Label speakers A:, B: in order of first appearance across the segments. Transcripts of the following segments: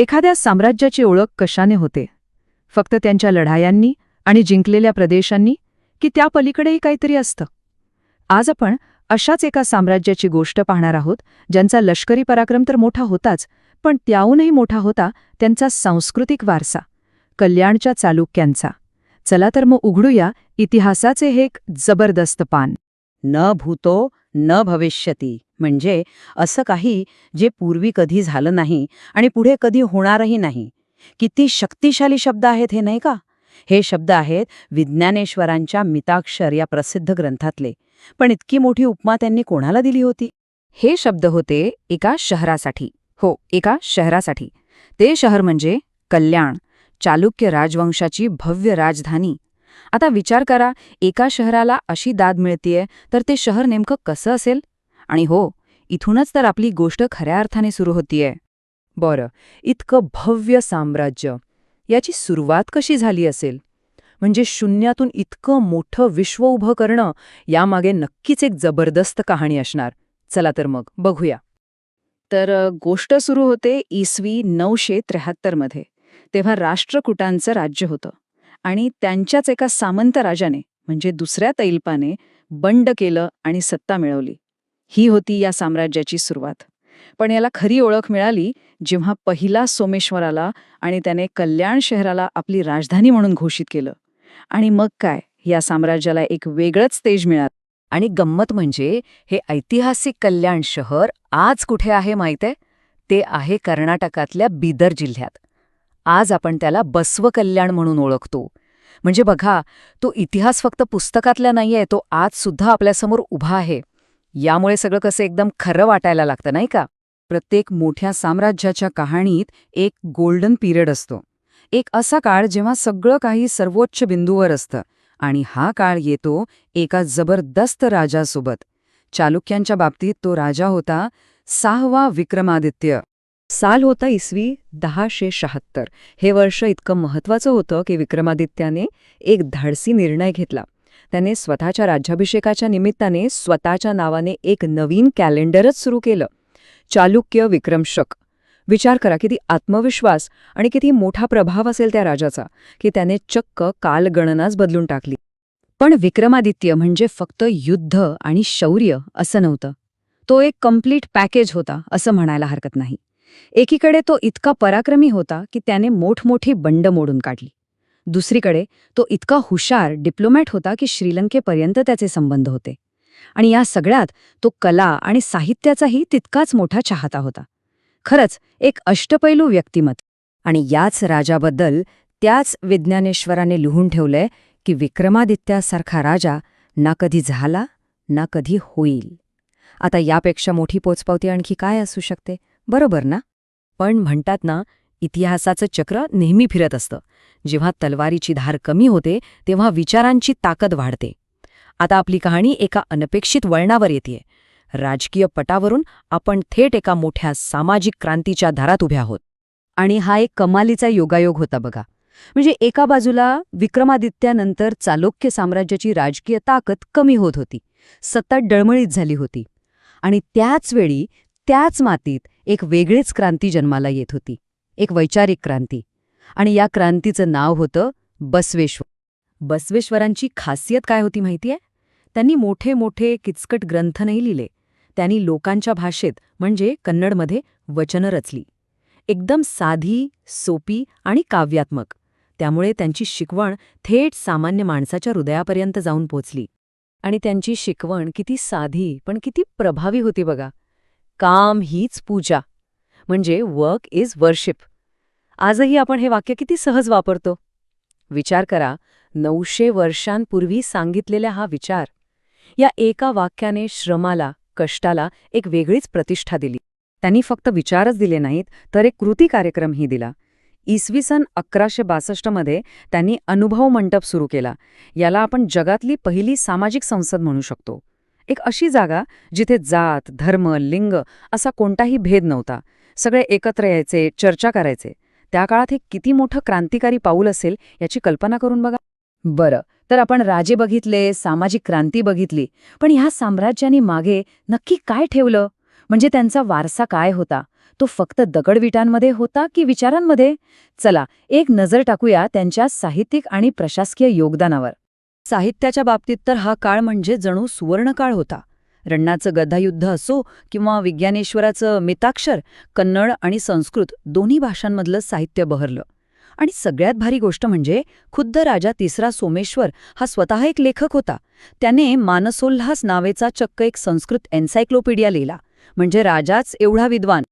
A: एखाद्या साम्राज्याची ओळख कशाने होते? फक्त त्यांच्या लढायांनी आणि जिंकलेल्या प्रदेशांनी, की त्या पलीकडेही काहीतरी असतं? आज आपण अशाच एका साम्राज्याची गोष्ट पाहणार आहोत, ज्यांचा लष्करी पराक्रम तर मोठा होताच, पण त्याहूनही मोठा होता त्यांचा सांस्कृतिक वारसा, कल्याणच्या चालुक्यांचा. चला तर मग उघडूया इतिहासाचे हे एक जबरदस्त पान.
B: न भूतो न भविष्यती, म्हणजे असं काही जे पूर्वी कधी झालं नाही आणि पुढे कधी होणारही नाही. किती शक्तिशाली शब्द आहेत हे, नाही का? हे शब्द आहेत विज्ञानेश्वरांच्या मिताक्षर या प्रसिद्ध ग्रंथातले. पण इतकी मोठी उपमा त्यांनी कोणाला दिली होती?
C: हे शब्द होते एका शहरासाठी. हो, एका शहरासाठी. ते शहर म्हणजे कल्याण, चालुक्य राजवंशाची भव्य राजधानी. आता विचार करा, एका शहराला अशी दाद मिळतेय, तर ते शहर नेमकं कसं असेल? आणि हो, इथूनच तर आपली गोष्ट खऱ्या अर्थाने सुरू होतीये.
A: बरं, इतकं भव्य साम्राज्य, याची सुरुवात कशी झाली असेल? म्हणजे शून्यातून इतकं मोठं विश्व उभं करणं, यामागे नक्कीच एक जबरदस्त कहाणी असणार. चला तर मग बघूया.
C: तर गोष्ट सुरू होते इसवी 973 मध्ये. तेव्हा राष्ट्रकूटांचं राज्य होतं आणि त्यांच्याच एका सामंत राजाने, म्हणजे दुसऱ्या तैलपाने, बंड केलं आणि सत्ता मिळवली. ही होती या साम्राज्याची सुरुवात. पण याला खरी ओळख मिळाली जेव्हा पहिला सोमेश्वर आला आणि त्याने कल्याण शहराला आपली राजधानी म्हणून घोषित केलं. आणि मग काय, या साम्राज्याला एक वेगळंच तेज मिळालं.
A: आणि गंमत म्हणजे हे ऐतिहासिक कल्याण शहर आज कुठे आहे माहितीये? ते आहे कर्नाटकातल्या बीदर जिल्ह्यात. आज आपण त्याला बसव कल्याण म्हणून ओळखतो. म्हणजे बघा, तो इतिहास फक्त पुस्तकातला नाहीये, तो आज सुद्धा आपल्यासमोर उभा आहे. यामुळे सगळं कसं एकदम खरं वाटायला लागतं, नाही का?
C: प्रत्येक मोठ्या साम्राज्याच्या कहाणीत एक गोल्डन पिरियड असतो. एक असा काळ जेव्हा सगळं काही सर्वोच्च बिंदूवर असतं. आणि हा काळ येतो एका जबरदस्त राजासोबत. चालुक्यांच्या बाबतीत तो राजा होता 6वा विक्रमादित्य.
A: साल होता इसवी 1076. हे वर्ष इतकं महत्वाचं होतं की विक्रमादित्याने एक धाडसी निर्णय घेतला. त्याने स्वतःच्या राज्याभिषेकाच्या निमित्ताने स्वतःच्या नावाने एक नवीन कॅलेंडरच सुरू केलं, चालुक्य विक्रमशक. विचार करा, किती आत्मविश्वास आणि किती मोठा प्रभाव असेल त्या राजाचा, की त्याने चक्क कालगणनाच बदलून टाकली.
C: पण विक्रमादित्य म्हणजे फक्त युद्ध आणि शौर्य असं नव्हतं. तो एक कम्प्लीट पॅकेज होता असं म्हणायला हरकत नाही. एकीकडे तो इतका पराक्रमी होता की त्याने मोठमोठी बंड मोडून काढली. दुसरीकडे तो इतका हुशार डिप्लोमॅट होता की श्रीलंकेपर्यंत त्याचे संबंध होते. आणि या सगळ्यात तो कला आणि साहित्याचाही तितकाच मोठा चाहता होता. खरंच एक अष्टपैलू व्यक्तिमत्व. आणि याच राजाबद्दल त्याच विज्ञानेश्वराने लिहून ठेवलंय की विक्रमादित्यासारखा राजा ना कधी झाला ना कधी होईल. आता यापेक्षा मोठी पोचपावती आणखी काय असू शकते, बरोबर ना?
A: पण म्हणतात ना, इतिहासाचं चक्र नेहमी फिरत असतं. जेव्हा तलवारीची धार कमी होते, तेव्हा विचारांची ताकद वाढते. आता आपली कहाणी एका अनपेक्षित वळणावर येतेय. राजकीय पटावरून आपण थेट एका मोठ्या सामाजिक क्रांतीच्या दारात उभ्या आहोत.
C: आणि हा एक कमालीचा योगायोग होता बघा. म्हणजे एका बाजूला विक्रमादित्यानंतर चालुक्य साम्राज्याची राजकीय ताकद कमी होत होती, सत्ता डळमळीत झाली होती. आणि त्याच वेळी त्याच मातीत एक वेगळीच क्रांती जन्माला येत होती, एक वैचारिक क्रांती. आणि या क्रांतीचं नाव होतं बसवेश्वर. बसवेश्वरांची खासियत काय होती माहितीये? त्यांनी मोठे मोठे किचकट ग्रंथ नाही लिहिले. त्यांनी लोकांच्या भाषेत, म्हणजे कन्नडमध्ये, वचनं रचली. एकदम साधी, सोपी आणि काव्यात्मक. त्यामुळे त्यांची शिकवण थेट सामान्य माणसाच्या हृदयापर्यंत जाऊन पोचली. आणि त्यांची शिकवण किती साधी पण किती प्रभावी होती बघा. काम हीच पूजा, म्हणजे वर्क इज वर्शिप. आजही आपण हे वाक्य किती सहज वापरतो. विचार करा, 900 वर्षांपूर्वी सांगितलेला हा विचार. या एका वाक्याने श्रमाला, कष्टाला एक वेगळीच प्रतिष्ठा दिली. त्यांनी फक्त विचारच दिले नाहीत, तर एक कृती कार्यक्रमही दिला. इसवी सन 1162 मध्ये त्यांनी अनुभव मंडप सुरू केला. याला आपण जगातली पहिली सामाजिक संसद म्हणू शकतो. एक अशी जागा जिथे जात, धर्म, लिंग असा कोणताही भेद नव्हता. सगळे एकत्र यायचे, चर्चा करायचे. त्या काळात हे किती मोठं क्रांतिकारी पाऊल असेल याची कल्पना करून बघा. बरं, तर आपण राजे बघितले, सामाजिक क्रांती बघितली, पण ह्या साम्राज्याने मागे नक्की काय ठेवलं? म्हणजे त्यांचा वारसा काय होता?
B: तो फक्त दगडविटांमध्ये होता की विचारांमध्ये? चला एक नजर टाकूया त्यांच्या साहित्यिक आणि प्रशासकीय योगदानावर.
C: साहित्याच्या बाबतीत तर हा काळ म्हणजे जणू सुवर्णकाळ होता. रण्णाचं गदायुद्ध असो किंवा विज्ञानेश्वराचं मिताक्षर, कन्नड आणि संस्कृत दोन्ही भाषांमधलं साहित्य बहरलं. आणि सगळ्यात भारी गोष्ट म्हणजे खुद्द राजा तिसरा सोमेश्वर हा स्वतः एक लेखक होता. त्याने मानसोल्हास नावेचा चक्क एक संस्कृत एन्सायक्लोपीडिया लिहिला. म्हणजे राजाच एवढा विद्वान.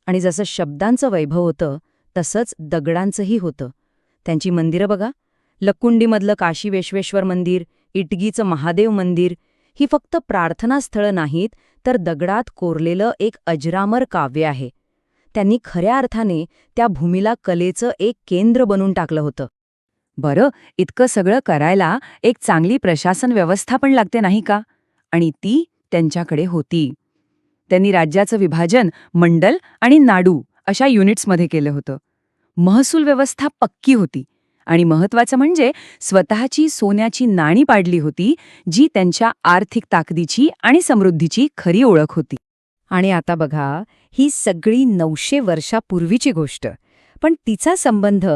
B: आणि जसं शब्दांचं वैभव होतं तसंच दगडांचंही होतं. त्यांची मंदिरं बघा, लक्कुंडीमधलं काशी विश्वेश्वर मंदिर, इटगीचं महादेव मंदिर, ही फक्त प्रार्थनास्थळं नाहीत तर दगडात कोरलेलं एक अजरामर काव्य आहे. त्यांनी खऱ्या अर्थाने त्या भूमीला कलेचं एक केंद्र बनवून टाकलं होतं.
A: बरं, इतकं सगळं करायला एक चांगली प्रशासन व्यवस्था पण लागते नाही का? आणि ती त्यांच्याकडे होती. त्यांनी राज्याचं विभाजन मंडल आणि नाडू अशा युनिट्समध्ये केलं होतं. महसूल व्यवस्था पक्की होती. आणि महत्वाचं म्हणजे स्वतःची सोन्याची नाणी पाडली होती, जी त्यांच्या आर्थिक ताकदीची आणि समृद्धीची खरी ओळख होती.
C: आणि आता बघा, ही सगळी 900 वर्षापूर्वीची गोष्ट, पण तिचा संबंध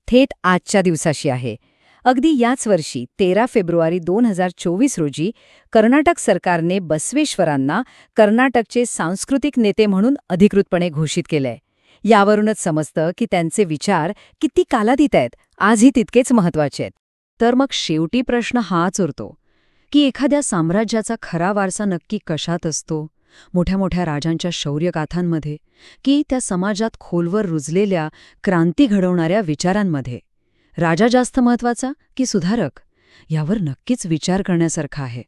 C: थेट आजच्या दिवसाशी आहे. अगदी याच वर्षी 13 फेब्रुवारी 2024 रोजी कर्नाटक सरकारने बसवेश्वरांना कर्नाटकचे सांस्कृतिक नेते म्हणून अधिकृतपणे घोषित केलंय. यावरूनच समजतं की त्यांचे विचार किती कालातीत आहेत, आजही तितकेच महत्वाचे आहेत. तर मग शेवटी प्रश्न हाच उरतो की एखाद्या साम्राज्याचा खरा वारसा नक्की कशात असतो? मोठ्या मोठ्या राजांच्या शौर्यगाथांमध्ये की त्या समाजात खोलवर रुजलेल्या क्रांती घडवणाऱ्या विचारांमध्ये? राजा जास्त महत्वाचा की सुधारक? यावर नक्कीच विचार करण्यासारखा आहे.